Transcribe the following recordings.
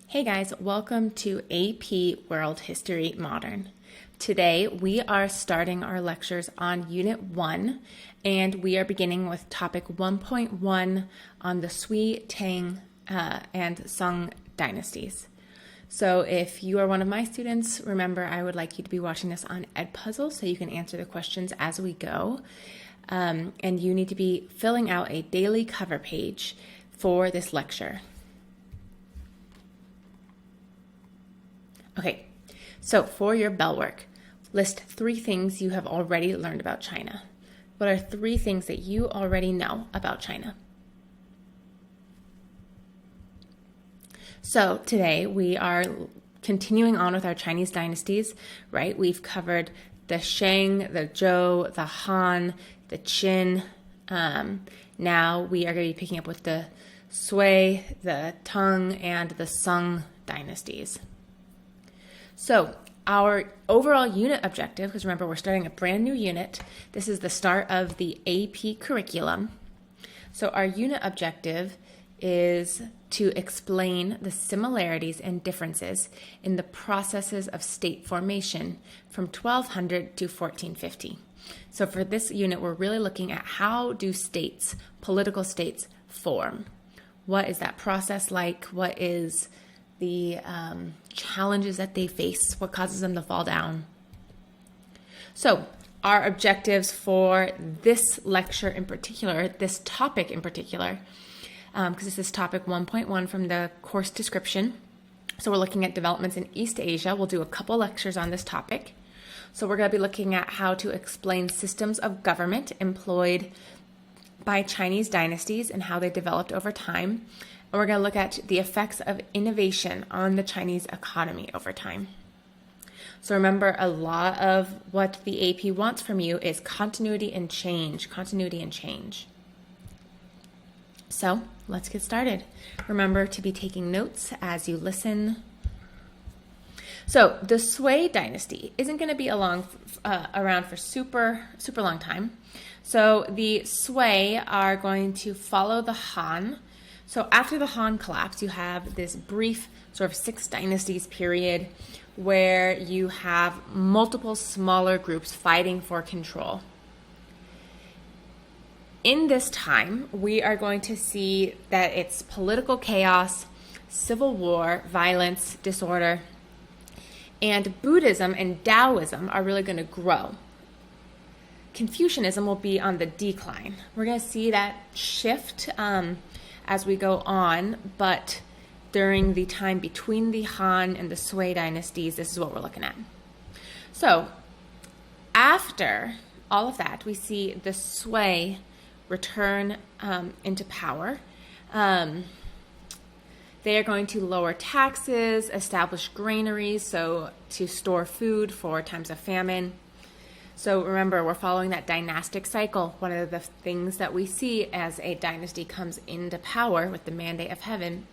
Hey guys, welcome to AP World History Modern. Today we are starting our lectures on Unit 1 and we are beginning with topic 1.1 on the Sui, Tang, and Sung dynasties. So if you are one of my students, remember I would like you to be watching this on Edpuzzle so you can answer the questions as we go. And you need to be filling out a daily cover page for this lecture. Okay, so for your Bellwork, list 3 things you have already learned about China. What are 3 things that you already know about China? So today we are continuing on with our Chinese dynasties, right? We've covered the Shang, the Zhou, the Han, the Qin. Now we are going to be picking up with the Sui, the Tang, and the Sung dynasties. So our overall unit objective, because remember we're starting a brand new unit, this is the start of the AP curriculum. So our unit objective is to explain the similarities and differences in the processes of state formation from 1200 to 1450. So for this unit, we're really looking at how do states, political states, form? What is that process like? What is the challenges that they face, what causes them to fall down. So our objectives for this lecture in particular, this topic in particular, because this is topic 1.1 from the course description. So we're looking at developments in East Asia. We'll do a couple lectures on this topic. So we're going to be looking at how to explain systems of government employed by Chinese dynasties and how they developed over time. And we're going to look at the effects of innovation on the Chinese economy over time. So remember, a lot of what the AP wants from you is continuity and change. So let's get started. Remember to be taking notes as you listen. So the Sui Dynasty isn't going to be around for super long time. So the Sui are going to follow the Han. So after the Han collapse, you have this brief sort of 6 dynasties period where you have multiple smaller groups fighting for control. In this time, we are going to see that it's political chaos, civil war, violence, disorder, and Buddhism and Taoism are really going to grow. Confucianism will be on the decline. We're going to see that shift as we go on, but during the time between the Han and the Sui dynasties, this is what we're looking at. So after all of that, we see the Sui return into power. They are going to lower taxes, establish granaries, so to store food for times of famine. So remember, we're following that dynastic cycle. One of the things that we see as a dynasty comes into power with the mandate of heaven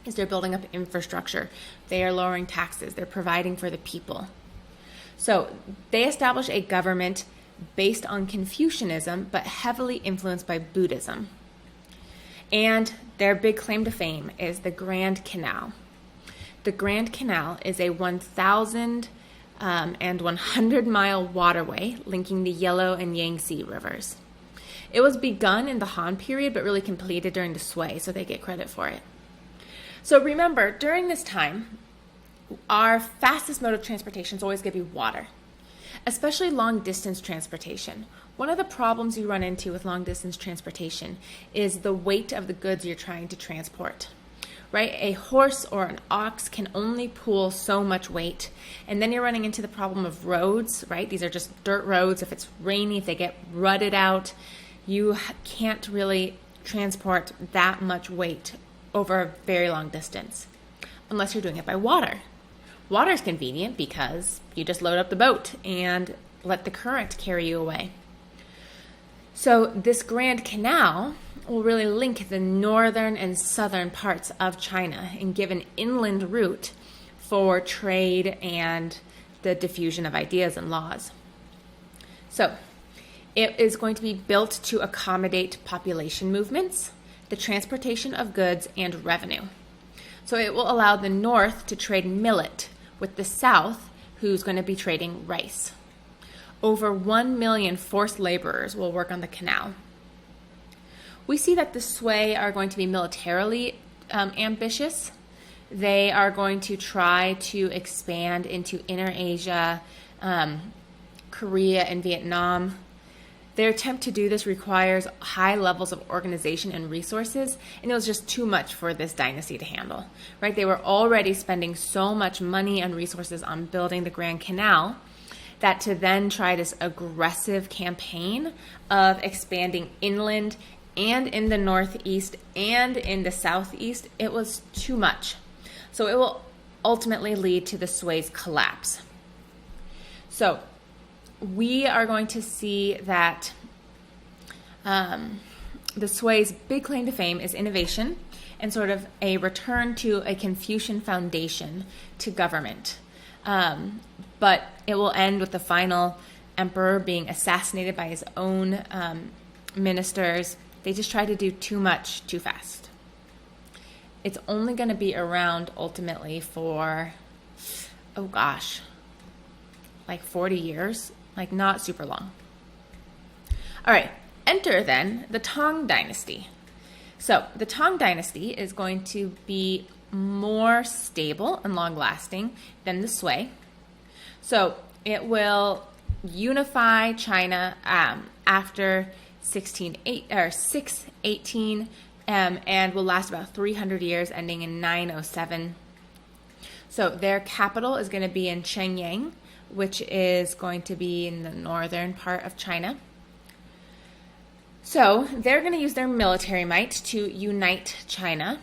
is they're building up infrastructure. They are lowering taxes. They're providing for the people. So they establish a government based on Confucianism, but heavily influenced by Buddhism. And their big claim to fame is the Grand Canal. The Grand Canal is a 1,000 and 100-mile waterway linking the Yellow and Yangtze rivers. It was begun in the Han period, but really completed during the Sui, so they get credit for it. So remember, during this time, our fastest mode of transportation is always going to be water, especially long-distance transportation. One of the problems you run into with long-distance transportation is the weight of the goods you're trying to transport. Right? A horse or an ox can only pull so much weight. And then you're running into the problem of roads, right? These are just dirt roads. If it's rainy, if they get rutted out, you can't really transport that much weight over a very long distance unless you're doing it by water. Water is convenient because you just load up the boat and let the current carry you away. So this Grand Canal will really link the northern and southern parts of China and give an inland route for trade and the diffusion of ideas and laws. So it is going to be built to accommodate population movements, the transportation of goods, and revenue. So it will allow the north to trade millet with the south, who's going to be trading rice. Over 1 million forced laborers will work on the canal. We see that the Sui are going to be militarily ambitious. They are going to try to expand into Inner Asia, Korea, and Vietnam. Their attempt to do this requires high levels of organization and resources, and it was just too much for this dynasty to handle, right? They were already spending so much money and resources on building the Grand Canal that to then try this aggressive campaign of expanding inland and in the northeast and in the southeast, it was too much. So it will ultimately lead to the Sui's collapse. So we are going to see that the Sui's big claim to fame is innovation and sort of a return to a Confucian foundation to government. But it will end with the final emperor being assassinated by his own ministers. They just tried to do too much too fast. It's only going to be around ultimately for, like 40 years. Like, not super long. All right, enter then the Tang Dynasty. So the Tang Dynasty is going to be more stable and long-lasting than the Sui. So it will unify China after 618 and will last about 300 years, ending in 907. So their capital is going to be in Shenyang, which is going to be in the northern part of China. So they're going to use their military might to unite China.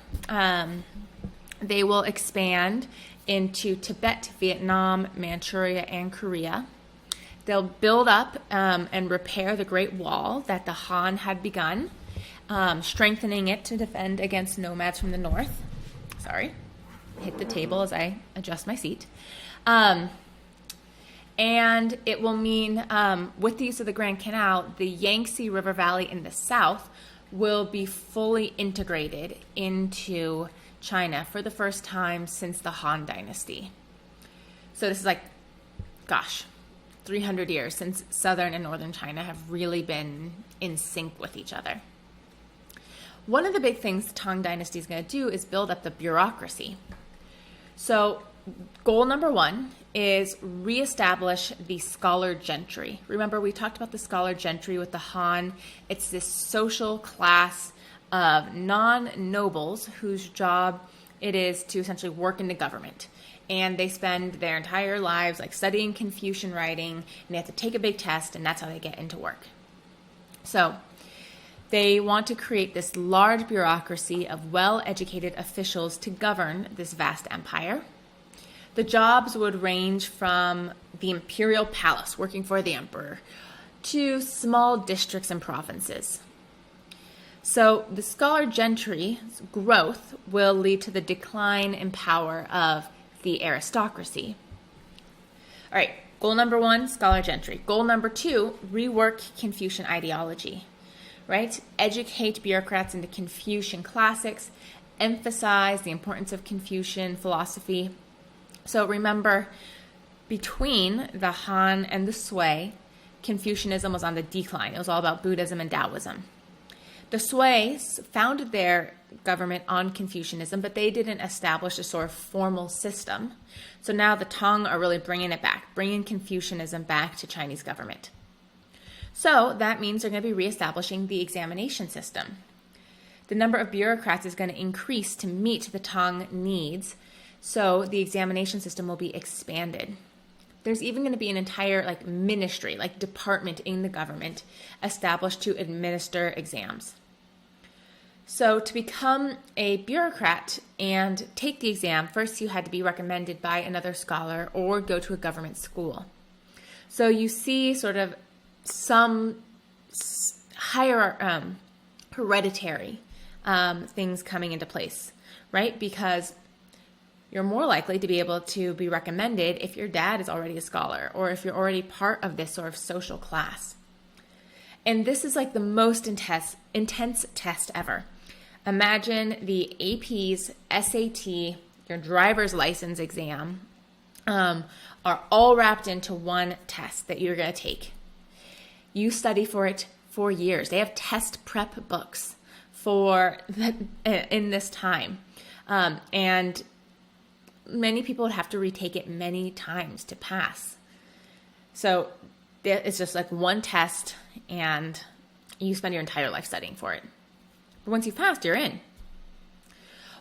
They will expand into Tibet, Vietnam, Manchuria, and Korea. They'll build up and repair the Great Wall that the Han had begun, strengthening it to defend against nomads from the north. Sorry, hit the table as I adjust my seat. And it will mean, with the use of the Grand Canal, the Yangtze River Valley in the south will be fully integrated into China for the first time since the Han Dynasty. So this is 300 years since southern and northern China have really been in sync with each other. One of the big things the Tang Dynasty is going to do is build up the bureaucracy. So goal number one is reestablish the scholar gentry. Remember, we talked about the scholar gentry with the Han. It's this social class of non-nobles whose job it is to essentially work in the government. And they spend their entire lives studying Confucian writing, and they have to take a big test, and that's how they get into work. So they want to create this large bureaucracy of well-educated officials to govern this vast empire. The jobs would range from the imperial palace, working for the emperor, to small districts and provinces. So the scholar gentry's growth will lead to the decline in power of the aristocracy. All right, goal number one, scholar gentry. Goal number two, rework Confucian ideology, right? Educate bureaucrats into Confucian classics, emphasize the importance of Confucian philosophy. So remember, between the Han and the Sui, Confucianism was on the decline. It was all about Buddhism and Taoism. The Sui founded their government on Confucianism, but they didn't establish a sort of formal system. So now the Tang are really bringing it back, bringing Confucianism back to Chinese government. So that means they're going to be reestablishing the examination system. The number of bureaucrats is going to increase to meet the Tang needs, so the examination system will be expanded. There's even going to be an entire ministry, department in the government established to administer exams. So to become a bureaucrat and take the exam, first you had to be recommended by another scholar or go to a government school. So you see sort of some higher hereditary things coming into place, right? Because you're more likely to be able to be recommended if your dad is already a scholar or if you're already part of this sort of social class. And this is the most intense test ever. Imagine the APs, SAT, your driver's license exam are all wrapped into one test that you're going to take. You study for it for years. They have test prep books in this time. And many people would have to retake it many times to pass. So it's just like one test and you spend your entire life studying for it. But once you've passed, you're in.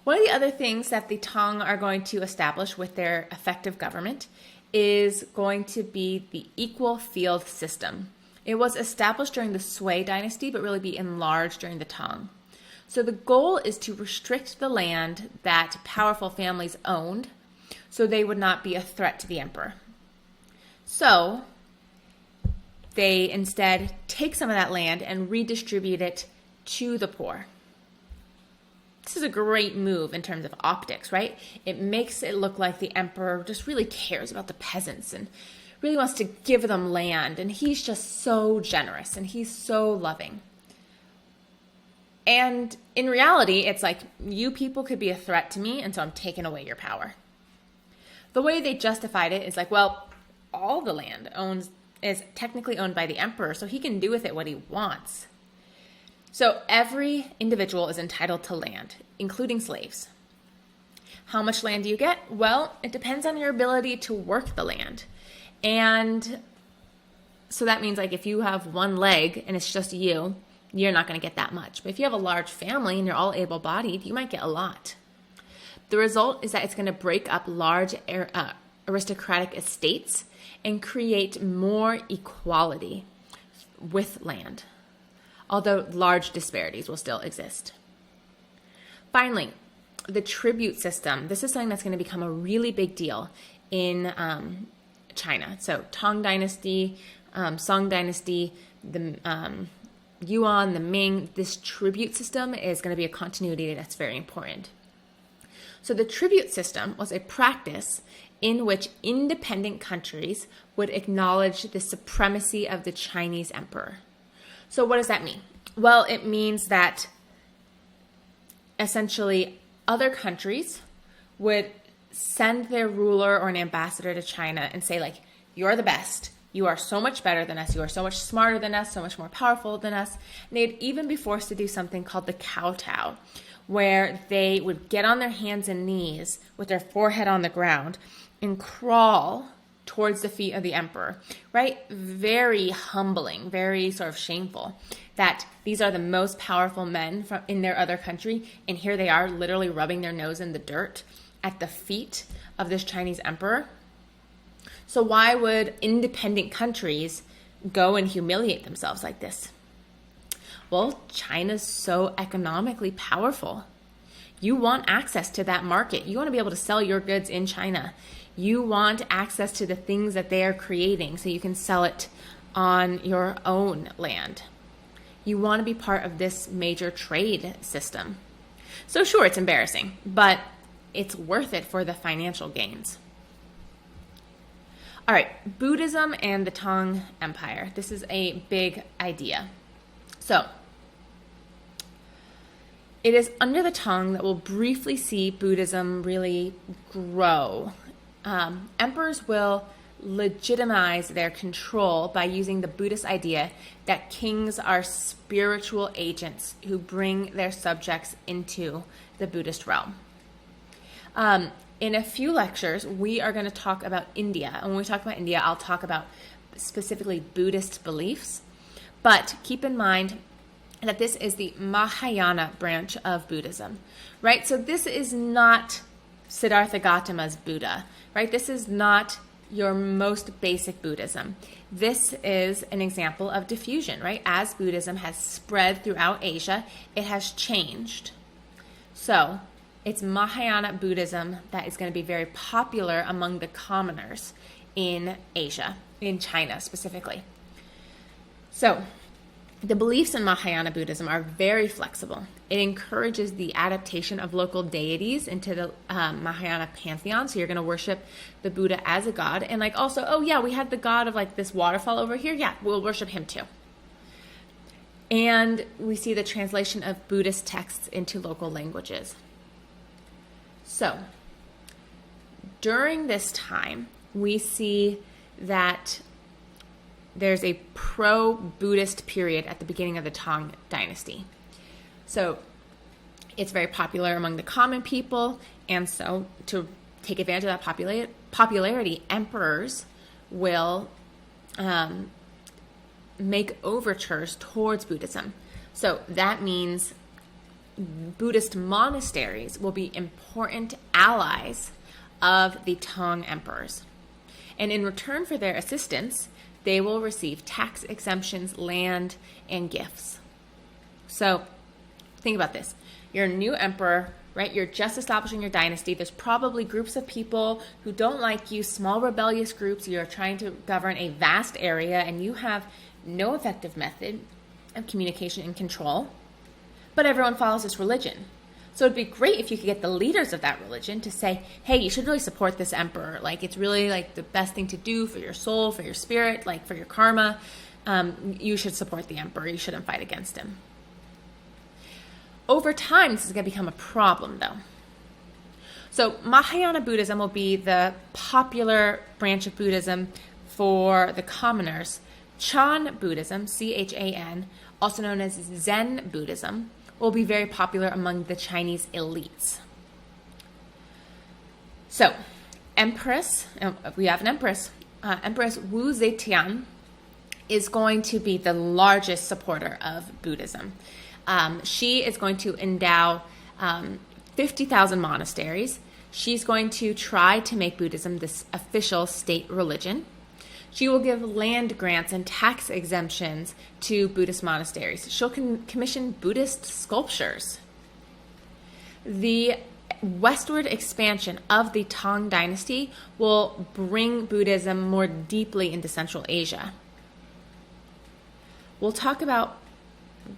One of the other things that the Tang are going to establish with their effective government is going to be the equal field system. It was established during the Sui Dynasty, but really be enlarged during the Tang. So the goal is to restrict the land that powerful families owned so they would not be a threat to the emperor. So they instead take some of that land and redistribute it to the poor. This is a great move in terms of optics, right? It makes it look like the emperor just really cares about the peasants and really wants to give them land. And he's just so generous and he's so loving. And in reality, it's like, you people could be a threat to me, and so I'm taking away your power. The way they justified it is like, well, all the land is technically owned by the emperor, so he can do with it what he wants. So every individual is entitled to land, including slaves. How much land do you get? Well, it depends on your ability to work the land. And so that means like if you have one leg and it's just you're not going to get that much. But if you have a large family and you're all able-bodied, you might get a lot. The result is that it's going to break up large aristocratic estates and create more equality with land, although large disparities will still exist. Finally, the tribute system. This is something that's going to become a really big deal in China. So Tang Dynasty, Song Dynasty, the Yuan, the Ming, this tribute system is going to be a continuity that's very important. So the tribute system was a practice in which independent countries would acknowledge the supremacy of the Chinese emperor. So what does that mean? Well, it means that essentially other countries would send their ruler or an ambassador to China and say, like, you're the best. You are so much better than us. You are so much smarter than us, so much more powerful than us. And they'd even be forced to do something called the kowtow, where they would get on their hands and knees with their forehead on the ground and crawl towards the feet of the emperor, right? Very humbling, very sort of shameful that these are the most powerful men in their other country, and here they are literally rubbing their nose in the dirt at the feet of this Chinese emperor. So why would independent countries go and humiliate themselves like this? Well, China's so economically powerful. You want access to that market. You want to be able to sell your goods in China. You want access to the things that they are creating so you can sell it on your own land. You want to be part of this major trade system. So sure, it's embarrassing, but it's worth it for the financial gains. All right, Buddhism and the Tang Empire. This is a big idea. So, it is under the Tang that we'll briefly see Buddhism really grow. Emperors will legitimize their control by using the Buddhist idea that kings are spiritual agents who bring their subjects into the Buddhist realm. In a few lectures, we are going to talk about India. And when we talk about India, I'll talk about specifically Buddhist beliefs. But keep in mind that this is the Mahayana branch of Buddhism, right? So this is not Siddhartha Gautama's Buddha, right? This is not your most basic Buddhism. This is an example of diffusion, right? As Buddhism has spread throughout Asia, it has changed. So it's Mahayana Buddhism that is going to be very popular among the commoners in Asia, in China specifically. So the beliefs in Mahayana Buddhism are very flexible. It encourages the adaptation of local deities into the Mahayana pantheon. So you're going to worship the Buddha as a god. And like also, oh yeah, we had the god of like this waterfall over here. Yeah, we'll worship him too. And we see the translation of Buddhist texts into local languages. So, during this time, we see that there's a pro-Buddhist period at the beginning of the Tang Dynasty. So, it's very popular among the common people, and so to take advantage of that popularity, emperors will make overtures towards Buddhism. So that means Buddhist monasteries will be important allies of the Tang emperors. And in return for their assistance, they will receive tax exemptions, land, and gifts. So think about this. You're a new emperor, right? You're just establishing your dynasty. There's probably groups of people who don't like you, small rebellious groups. You're trying to govern a vast area, and you have no effective method of communication and control. But everyone follows this religion. So it'd be great if you could get the leaders of that religion to say, hey, you should really support this emperor. Like, it's really like the best thing to do for your soul, for your spirit, like for your karma. You should support the emperor. You shouldn't fight against him. Over time, this is going to become a problem, though. So Mahayana Buddhism will be the popular branch of Buddhism for the commoners. Chan Buddhism, C-H-A-N, also known as Zen Buddhism, will be very popular among the Chinese elites. So, we have an empress. Empress Wu Zetian is going to be the largest supporter of Buddhism. She is going to endow 50,000 monasteries. She's going to try to make Buddhism this official state religion. She will give land grants and tax exemptions to Buddhist monasteries. She'll commission Buddhist sculptures. The westward expansion of the Tang Dynasty will bring Buddhism more deeply into Central Asia. We'll talk about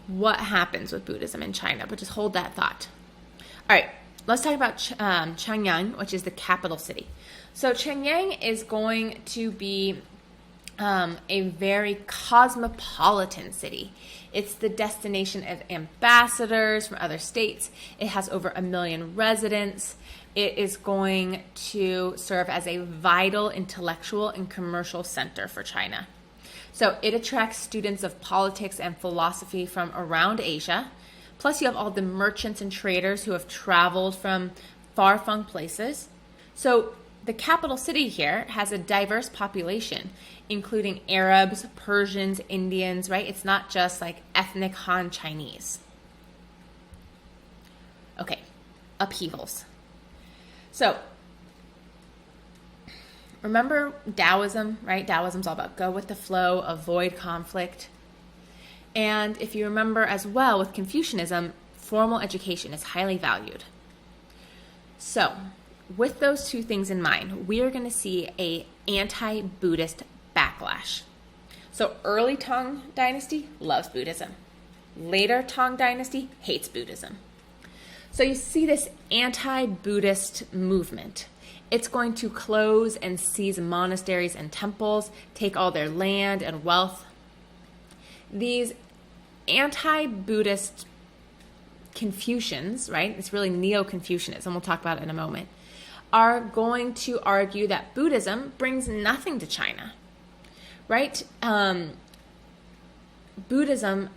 what happens with Buddhism in China, but just hold that thought. All right, let's talk about Chang'an, which is the capital city. So Chang'an is going to be a very cosmopolitan city. It's the destination of ambassadors from other states. It has over 1 million residents. It is going to serve as a vital intellectual and commercial center for China. So it attracts students of politics and philosophy from around Asia. Plus you have all the merchants and traders who have traveled from far-flung places. So the capital city here has a diverse population, including Arabs, Persians, Indians, right? It's not just like ethnic Han Chinese. Okay, upheavals. So, remember Taoism, right? Taoism's all about go with the flow, avoid conflict. And if you remember as well, with Confucianism, formal education is highly valued. So, with those two things in mind, we are going to see an anti-Buddhist backlash. So early Tang Dynasty loves Buddhism. Later Tang Dynasty hates Buddhism. So you see this anti-Buddhist movement. It's going to close and seize monasteries and temples, take all their land and wealth. These anti-Buddhist Confucians, right? It's really NeoConfucianism. We'll talk about it in a moment. Are going to argue that Buddhism brings nothing to China, right? Buddhism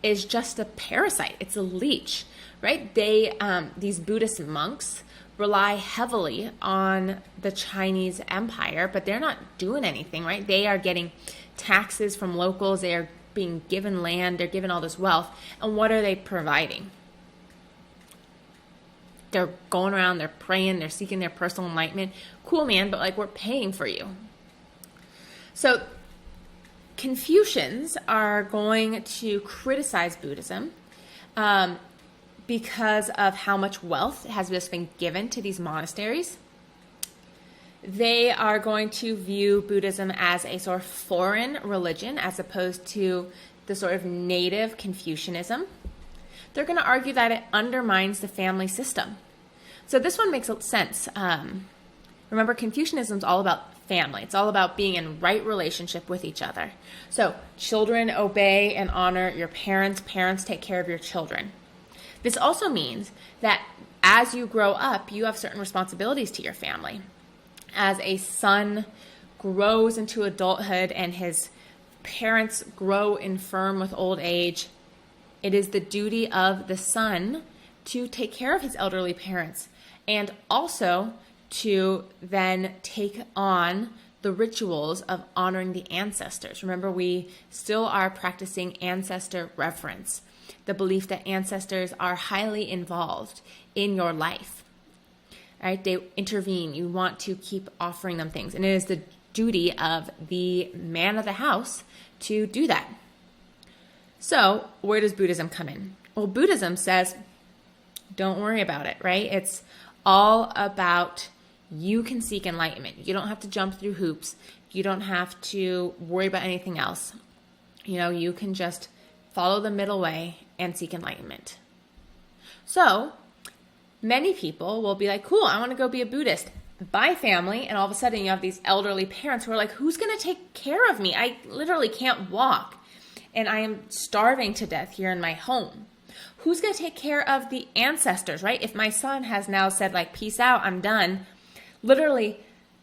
is just a parasite. It's a leech, right? These Buddhist monks rely heavily on the Chinese empire, but they're not doing anything, right? They are getting taxes from locals. They are being given land. They're given all this wealth. And what are they providing? They're going around, they're praying, they're seeking their personal enlightenment. Cool, man, but like we're paying for you. So Confucians are going to criticize Buddhism because of how much wealth has just been given to these monasteries. They are going to view Buddhism as a sort of foreign religion as opposed to the sort of native Confucianism. They're going to argue that it undermines the family system. So this one makes sense. Remember, Confucianism is all about family. It's all about being in right relationship with each other. So children obey and honor your parents. Parents take care of your children. This also means that as you grow up, you have certain responsibilities to your family. As a son grows into adulthood and his parents grow infirm with old age, it is the duty of the son to take care of his elderly parents and also to then take on the rituals of honoring the ancestors. Remember, we still are practicing ancestor reverence, the belief that ancestors are highly involved in your life. Right? They intervene. You want to keep offering them things. And it is the duty of the man of the house to do that. So where does Buddhism come in? Well, Buddhism says, don't worry about it, right? It's all about you can seek enlightenment. You don't have to jump through hoops. You don't have to worry about anything else. You can just follow the middle way and seek enlightenment. So many people will be like, cool, I want to go be a Buddhist. Buy family, and all of a sudden you have these elderly parents who are like, who's going to take care of me? I literally can't walk, and I am starving to death here in my home. Who's going to take care of the ancestors, right? If my son has now said, like, peace out, I'm done, literally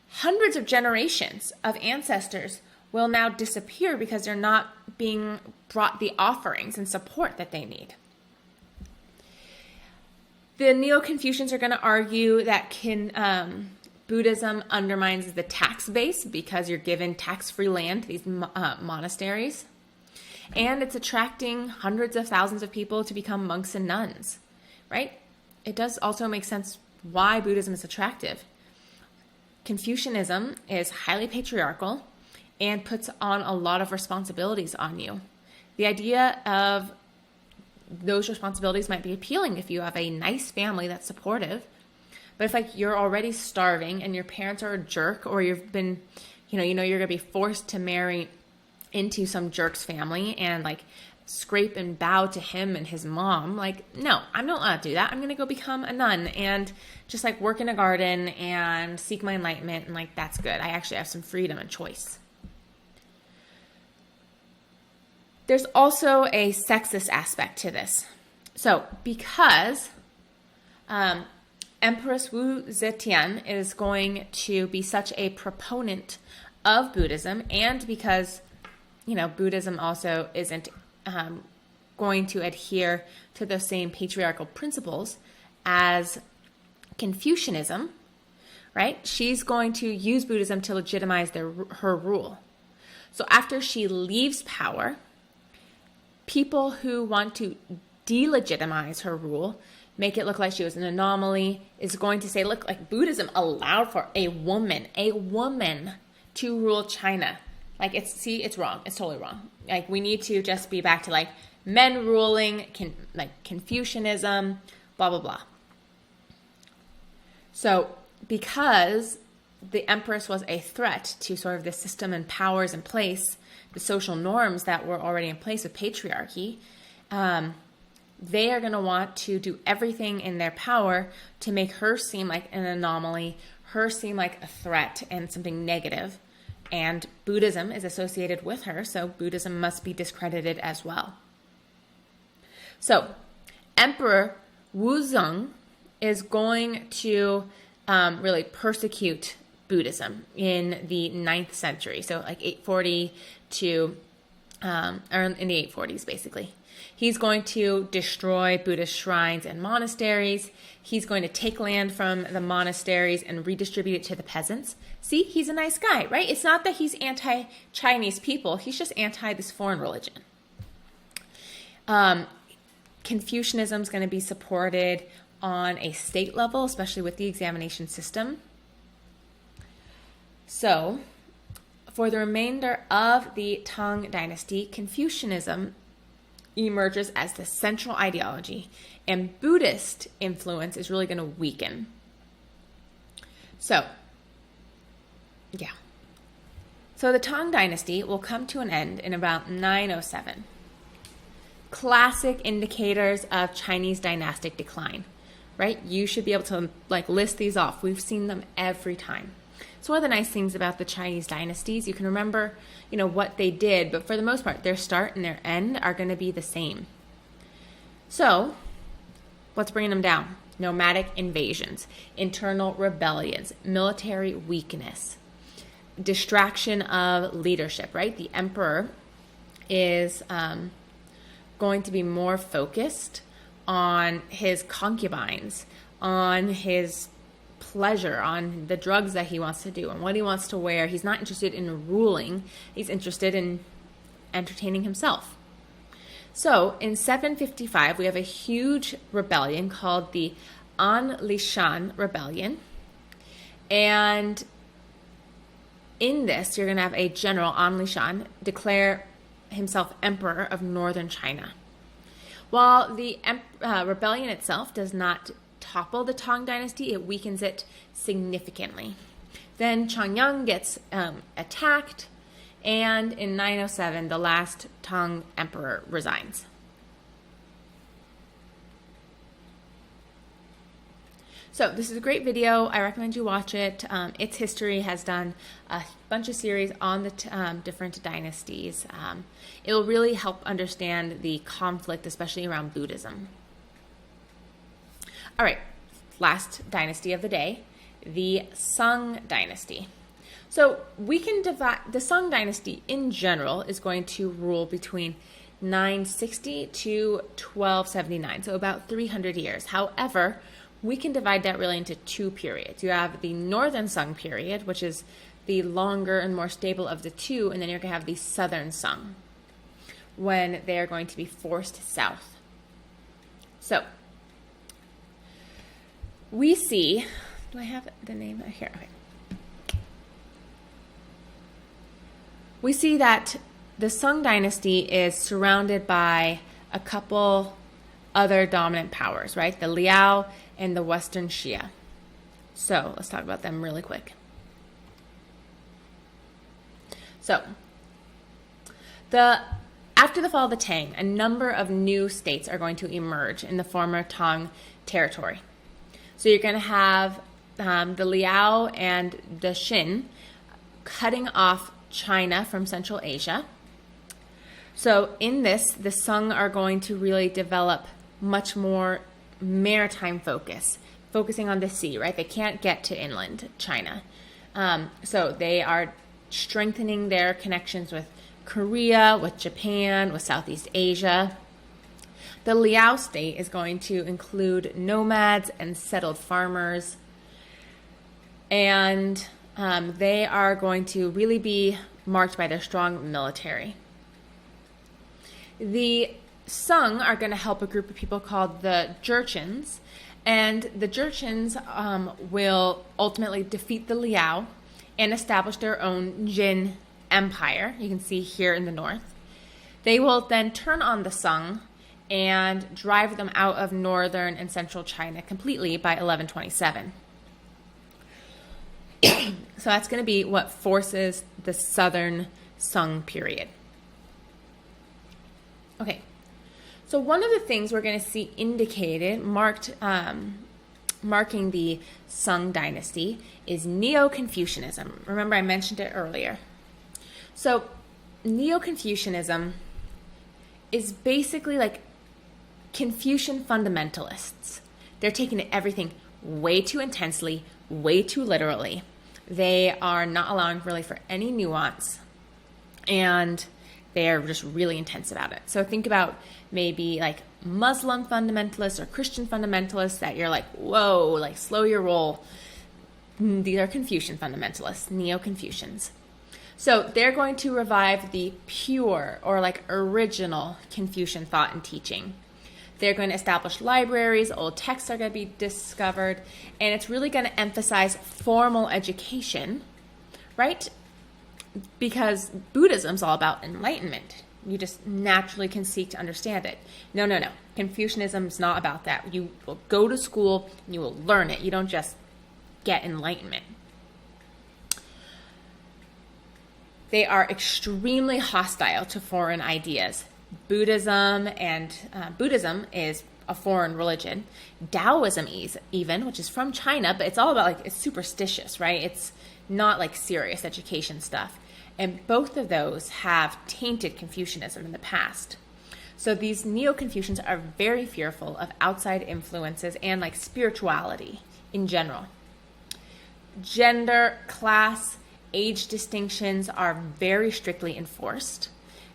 hundreds of generations of ancestors will now disappear because they're not being brought the offerings and support that they need. The NeoConfucians are going to argue that Buddhism undermines the tax base because you're given tax-free land to these monasteries. And it's attracting hundreds of thousands of people to become monks and nuns, right? It does also make sense why Buddhism is attractive. Confucianism is highly patriarchal and puts on a lot of responsibilities on you. The idea of those responsibilities might be appealing if you have a nice family that's supportive. But if you're already starving and your parents are a jerk, or you've been, you're going to be forced to marry into some jerk's family and scrape and bow to him and his mom, no, I'm not allowed to do that. I'm going to go become a nun and just work in a garden and seek my enlightenment. And that's good. I actually have some freedom and choice. There's also a sexist aspect to this. So because Empress Wu Zetian is going to be such a proponent of Buddhism, and because, Buddhism also isn't going to adhere to the same patriarchal principles as Confucianism, right? She's going to use Buddhism to legitimize her rule. So after she leaves power, people who want to delegitimize her rule, make it look like she was an anomaly, is going to say, look, Buddhism allowed for a woman to rule China. It's wrong. It's totally wrong. We need to just be back to men ruling, Confucianism, blah, blah, blah. So because the empress was a threat to sort of the system and powers in place, the social norms that were already in place with patriarchy, they are going to want to do everything in their power to make her seem like an anomaly, her seem like a threat and something negative. And Buddhism is associated with her, so Buddhism must be discredited as well. So Emperor Wuzong is going to really persecute Buddhism in the 9th century, so 840 to, or in the 840s basically. He's going to destroy Buddhist shrines and monasteries. He's going to take land from the monasteries and redistribute it to the peasants. See, he's a nice guy, right? It's not that he's anti-Chinese people. He's just anti this foreign religion. Confucianism is going to be supported on a state level, especially with the examination system. So, for the remainder of the Tang Dynasty, Confucianism emerges as the central ideology, and Buddhist influence is really going to weaken. So, yeah. So the Tang Dynasty will come to an end in about 907. Classic indicators of Chinese dynastic decline. right? You should be able to like list these off. We've seen them every time. So one of the nice things about the Chinese dynasties, you can remember, what they did, but for the most part, their start and their end are going to be the same. So what's bringing them down? Nomadic invasions, internal rebellions, military weakness, distraction of leadership, right? The emperor is going to be more focused on his concubines, on his pleasure, on the drugs that he wants to do and what he wants to wear. He's not interested in ruling. He's interested in entertaining himself. So in 755, we have a huge rebellion called the An Lishan Rebellion. And in this, you're going to have a general, An Lishan, declare himself emperor of northern China. While the rebellion itself does not topple the Tang Dynasty, it weakens it significantly. Then Changyang gets attacked, and in 907, the last Tang emperor resigns. So this is a great video. I recommend you watch it. Its History has done a bunch of series on the different dynasties. It will really help understand the conflict, especially around Buddhism. All right, last dynasty of the day, the Sung Dynasty. So we can divide, the Sung Dynasty in general is going to rule between 960 to 1279, so about 300 years. However, we can divide that really into two periods. You have the Northern Sung period, which is the longer and more stable of the two, and then you're going to have the Southern Sung, when they are going to be forced south. So we see, do I have the name here? Okay. We see that the Sung Dynasty is surrounded by a couple other dominant powers, right? The Liao and the Western Xia. So let's talk about them really quick. So after the fall of the Tang, a number of new states are going to emerge in the former Tang territory. So you're going to have the Liao and the Xin cutting off China from Central Asia. So in this, the Sung are going to really develop much more maritime focus, focusing on the sea, right? They can't get to inland China. So they are strengthening their connections with Korea, with Japan, with Southeast Asia. The Liao state is going to include nomads and settled farmers. And they are going to really be marked by their strong military. The Sung are going to help a group of people called the Jurchens, and the Jurchens will ultimately defeat the Liao and establish their own Jin empire. You can see here in the north. They will then turn on the Sung and drive them out of northern and central China completely by 1127. So that's going to be what forces the southern Sung period. Okay. So one of the things we're going to see indicated, marking the Sung Dynasty, is NeoConfucianism. Remember, I mentioned it earlier. So NeoConfucianism is basically like Confucian fundamentalists. They're taking everything way too intensely, way too literally. They are not allowing really for any nuance, and they are just really intense about it. So think about maybe like Muslim fundamentalists or Christian fundamentalists that you're like, whoa, like slow your roll. These are Confucian fundamentalists, Neo-Confucians. So they're going to revive the pure or like original Confucian thought and teaching. They're going to establish libraries, old texts are going to be discovered, and it's really going to emphasize formal education, right? Because Buddhism is all about enlightenment. You just naturally can seek to understand it. No. Confucianism is not about that. You will go to school and you will learn it. You don't just get enlightenment. They are extremely hostile to foreign ideas. Buddhism is a foreign religion. Taoism even, which is from China, but it's all about like, it's superstitious, right? It's not like serious education stuff. And both of those have tainted Confucianism in the past. So these Neo-Confucians are very fearful of outside influences and like spirituality in general. Gender, class, age distinctions are very strictly enforced.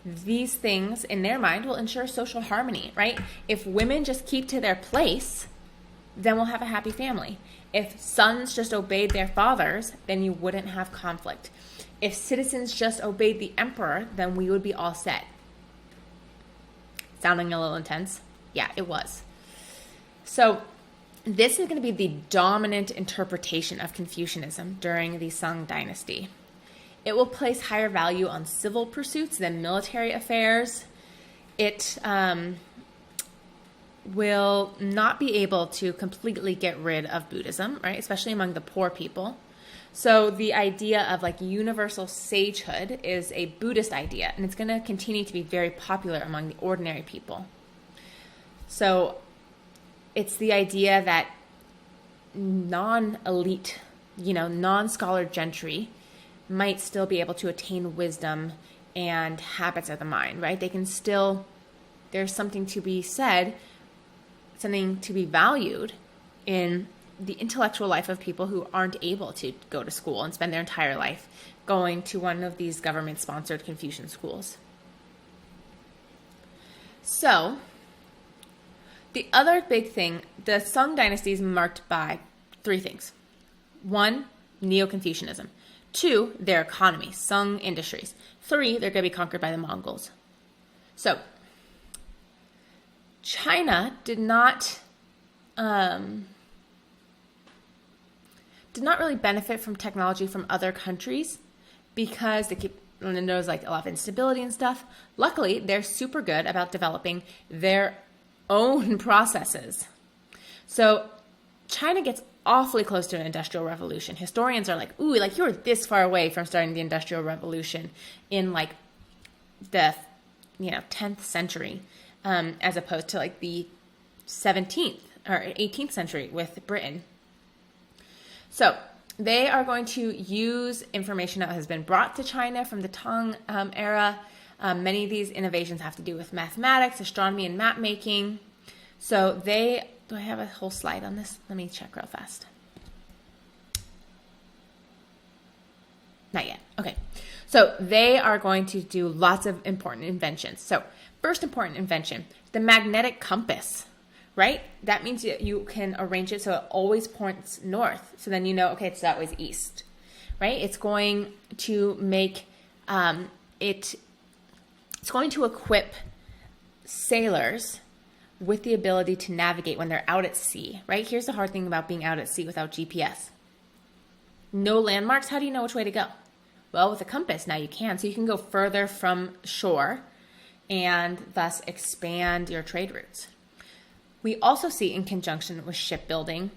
These things, in their mind, will ensure social harmony, right? If women just keep to their place, then we'll have a happy family. If sons just obeyed their fathers, then you wouldn't have conflict. If citizens just obeyed the emperor, then we would be all set. Sounding a little intense? Yeah, it was. So this is going to be the dominant interpretation of Confucianism during the Sung Dynasty. It will place higher value on civil pursuits than military affairs. It will not be able to completely get rid of Buddhism, right? Especially among the poor people. So the idea of like universal sagehood is a Buddhist idea, and it's going to continue to be very popular among the ordinary people. So it's the idea that non-elite, non-scholar gentry might still be able to attain wisdom and habits of the mind, right? They can still, there's something to be said, something to be valued in the intellectual life of people who aren't able to go to school and spend their entire life going to one of these government-sponsored Confucian schools. So, the other big thing, the Sung Dynasty is marked by three things. 1, Neo-Confucianism. 2, their economy, Sung industries. 3, they're going to be conquered by the Mongols. So, China did not really benefit from technology from other countries because there's like a lot of instability and stuff. Luckily, they're super good about developing their own processes. So China gets awfully close to an industrial revolution. Historians are like, ooh, like you're this far away from starting the industrial revolution in like the 10th century, as opposed to like the 17th or 18th century with Britain. So they are going to use information that has been brought to China from the Tang era. Many of these innovations have to do with mathematics, astronomy, and map making. So do I have a whole slide on this? Let me check real fast. Not yet. Okay. So they are going to do lots of important inventions. So first important invention, the magnetic compass. Right? That means you can arrange it so it always points north. So then okay, it's always east. Right? It's going to make it's going to equip sailors with the ability to navigate when they're out at sea. Right? Here's the hard thing about being out at sea without GPS. No landmarks. How do you know which way to go? Well, with a compass now you can. So you can go further from shore and thus expand your trade routes. We also see, in conjunction with shipbuilding,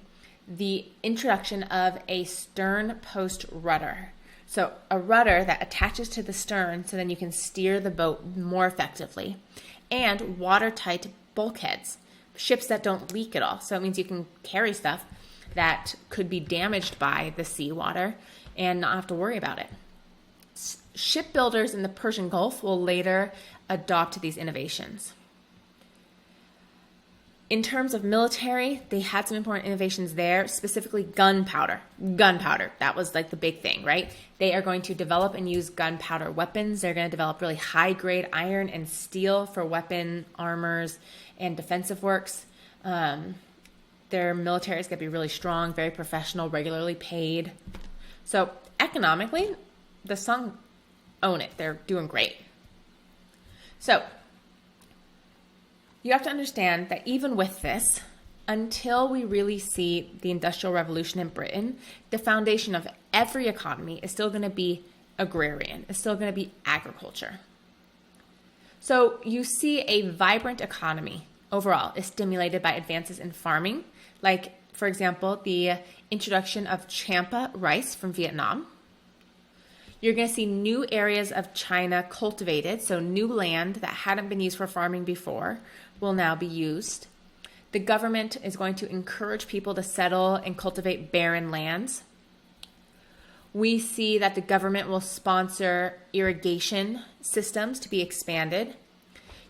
the introduction of a stern post rudder. So a rudder that attaches to the stern so then you can steer the boat more effectively. And watertight bulkheads, ships that don't leak at all. So it means you can carry stuff that could be damaged by the seawater and not have to worry about it. Shipbuilders in the Persian Gulf will later adopt these innovations. In terms of military, they had some important innovations there, specifically gunpowder. Gunpowder, that was like the big thing, right? They are going to develop and use gunpowder weapons. They're going to develop really high-grade iron and steel for weapon armors and defensive works. Their military is going to be really strong, very professional, regularly paid. So economically, the Sung own it. They're doing great. So you have to understand that even with this, until we really see the Industrial Revolution in Britain, the foundation of every economy is still going to be agrarian. It's still going to be agriculture. So you see a vibrant economy overall is stimulated by advances in farming, like, for example, the introduction of champa rice from Vietnam. You're going to see new areas of China cultivated, so new land that hadn't been used for farming before will now be used. The government is going to encourage people to settle and cultivate barren lands. We see that the government will sponsor irrigation systems to be expanded.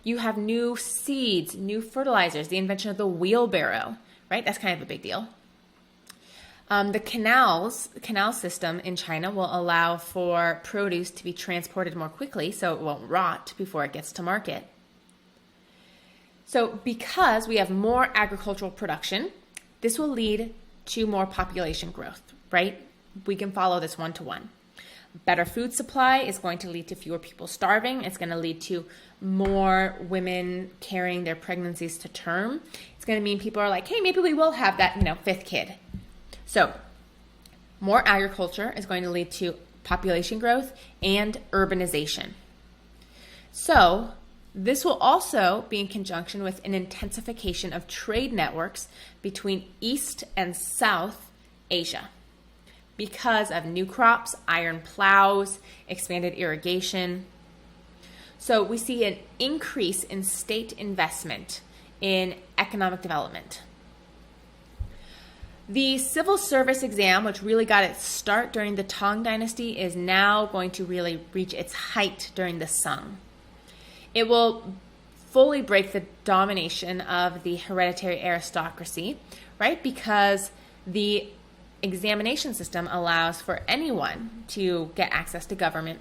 You have new seeds, new fertilizers, the invention of the wheelbarrow, right? That's kind of a big deal. The canal system in China will allow for produce to be transported more quickly so it won't rot before it gets to market. So because we have more agricultural production, this will lead to more population growth, right? We can follow this one-to-one. Better food supply is going to lead to fewer people starving. It's going to lead to more women carrying their pregnancies to term. It's going to mean people are like, hey, maybe we will have that, fifth kid. So more agriculture is going to lead to population growth and urbanization. So this will also be in conjunction with an intensification of trade networks between East and South Asia because of new crops, iron plows, expanded irrigation. So we see an increase in state investment in economic development. The civil service exam, which really got its start during the Tang Dynasty, is now going to really reach its height during the Sung. It will fully break the domination of the hereditary aristocracy, right? Because the examination system allows for anyone to get access to government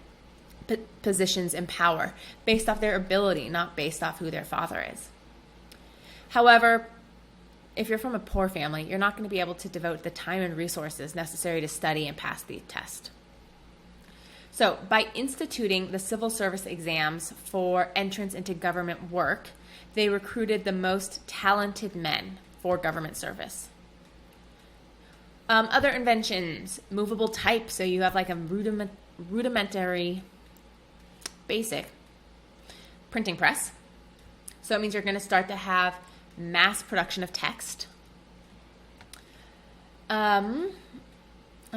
positions in power based off their ability, not based off who their father is. However, if you're from a poor family, you're not going to be able to devote the time and resources necessary to study and pass the test. So by instituting the civil service exams for entrance into government work, they recruited the most talented men for government service. Other inventions, movable type, so you have like a rudimentary, basic printing press. So it means you're going to start to have mass production of text. Let's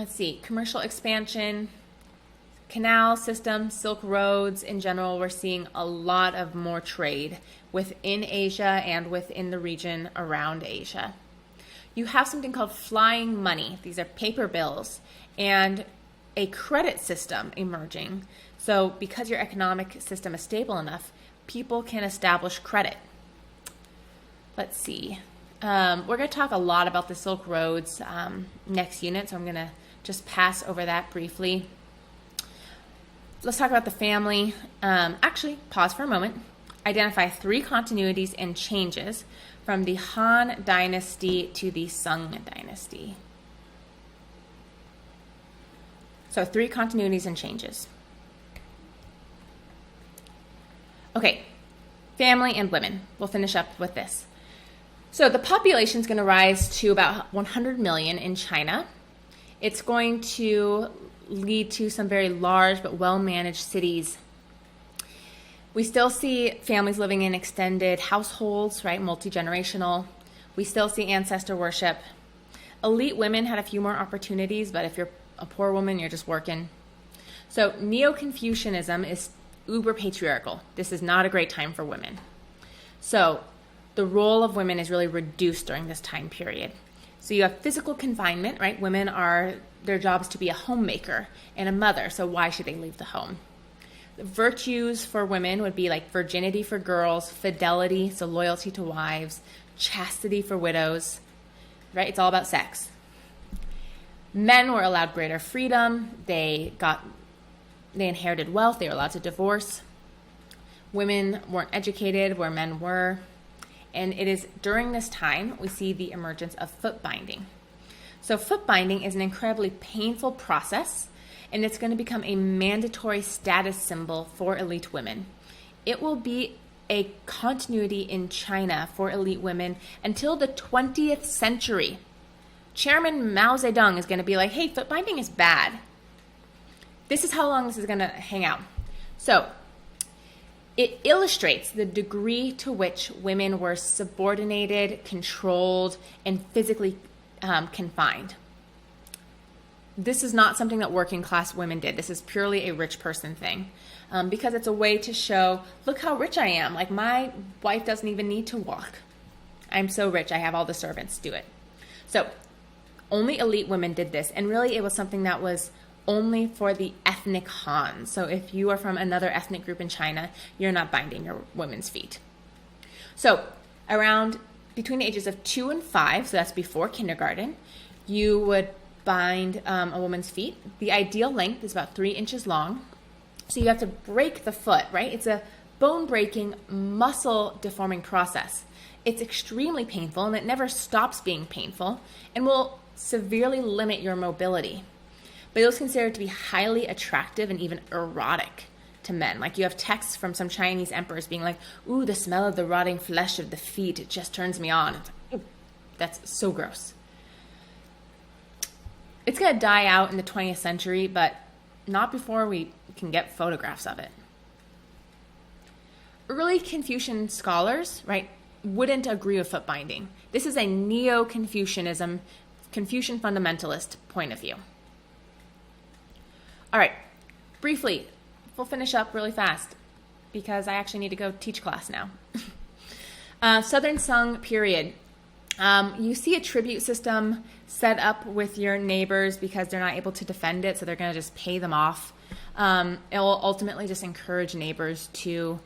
see, commercial expansion, canal system, Silk Roads in general. We're seeing a lot of more trade within Asia and within the region around Asia. You have something called flying money. These are paper bills and a credit system emerging. So because your economic system is stable enough, people can establish credit. Let's see. We're going to talk a lot about the Silk Roads next unit, so I'm going to just pass over that briefly. Let's talk about the family. Actually, pause for a moment. Identify 3 continuities and changes from the Han Dynasty to the Sung Dynasty. So 3 continuities and changes. Okay, family and women. We'll finish up with this. So the population is going to rise to about 100 million in China. It's going to lead to some very large but well-managed cities. We still see families living in extended households, right? Multi-generational. We still see ancestor worship. Elite women had a few more opportunities, but if you're a poor woman, you're just working. So NeoConfucianism is uber patriarchal. This is not a great time for women. So the role of women is really reduced during this time period. So you have physical confinement, right? Women are, their job is to be a homemaker and a mother, so why should they leave the home? The virtues for women would be like virginity for girls, fidelity, so loyalty to wives, chastity for widows, right? It's all about sex. Men were allowed greater freedom. They inherited wealth. They were allowed to divorce. Women weren't educated where men were. And it is during this time we see the emergence of foot binding. So foot binding is an incredibly painful process, and it's going to become a mandatory status symbol for elite women. It will be a continuity in China for elite women until the 20th century. Chairman Mao Zedong is going to be like, hey, foot binding is bad. This is how long this is going to hang out. So it illustrates the degree to which women were subordinated, controlled, and physically confined. This is not something that working class women did. This is purely a rich person thing because it's a way to show, look how rich I am. Like my wife doesn't even need to walk. I'm so rich, I have all the servants do it. So only elite women did this, and really it was something that was only for the ethnic Han. So if you are from another ethnic group in China, you're not binding your women's feet. So around between the ages of 2 and 5, so that's before kindergarten, you would bind a woman's feet. The ideal length is about 3 inches long. So you have to break the foot, right? It's a bone-breaking, muscle-deforming process. It's extremely painful, and it never stops being painful, and will severely limit your mobility. But it was considered to be highly attractive and even erotic to men. Like, you have texts from some Chinese emperors being like, ooh, the smell of the rotting flesh of the feet, it just turns me on. It's like, ooh, that's so gross. It's going to die out in the 20th century, but not before we can get photographs of it. Early Confucian scholars, right, wouldn't agree with foot binding. This is a NeoConfucianism, Confucian fundamentalist point of view. All right, briefly, we'll finish up really fast because I actually need to go teach class now. Southern Sung period. You see a tribute system set up with your neighbors because they're not able to defend it, so they're going to just pay them off. It will ultimately just encourage neighbors to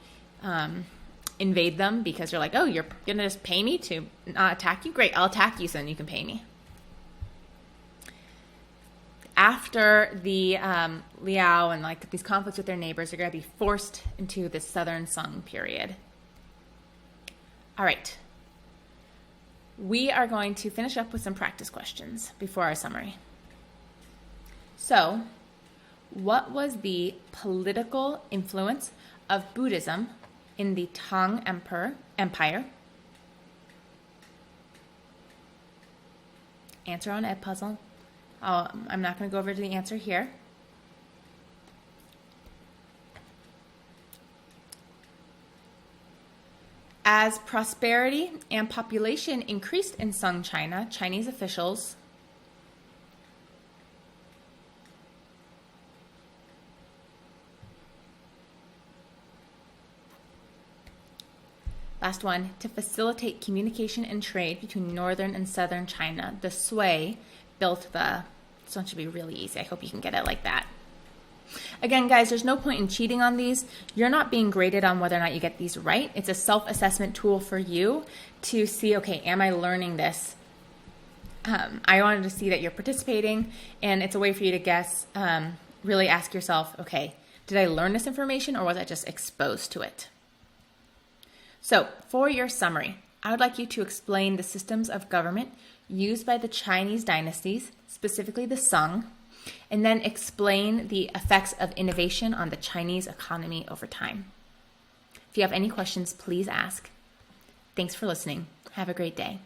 invade them because you're like, oh, you're going to just pay me to not attack you? Great, I'll attack you so then you can pay me. After the Liao and like these conflicts with their neighbors, they're going to be forced into the Southern Sung period. All right. We are going to finish up with some practice questions before our summary. So, what was the political influence of Buddhism in the Tang Empire? Answer on Edpuzzle. I'm not going to go over to the answer here. As prosperity and population increased in Sung China, Chinese officials last one, to facilitate communication and trade between northern and southern China, the Sui built this one should be really easy. I hope you can get it like that. Again, guys, there's no point in cheating on these. You're not being graded on whether or not you get these right. It's a self-assessment tool for you to see, okay, am I learning this? I wanted to see that you're participating, and it's a way for you to guess, really ask yourself, okay, did I learn this information or was I just exposed to it? So for your summary, I would like you to explain the systems of government used by the Chinese dynasties, specifically the Sung, and then explain the effects of innovation on the Chinese economy over time. If you have any questions, please ask. Thanks for listening. Have a great day.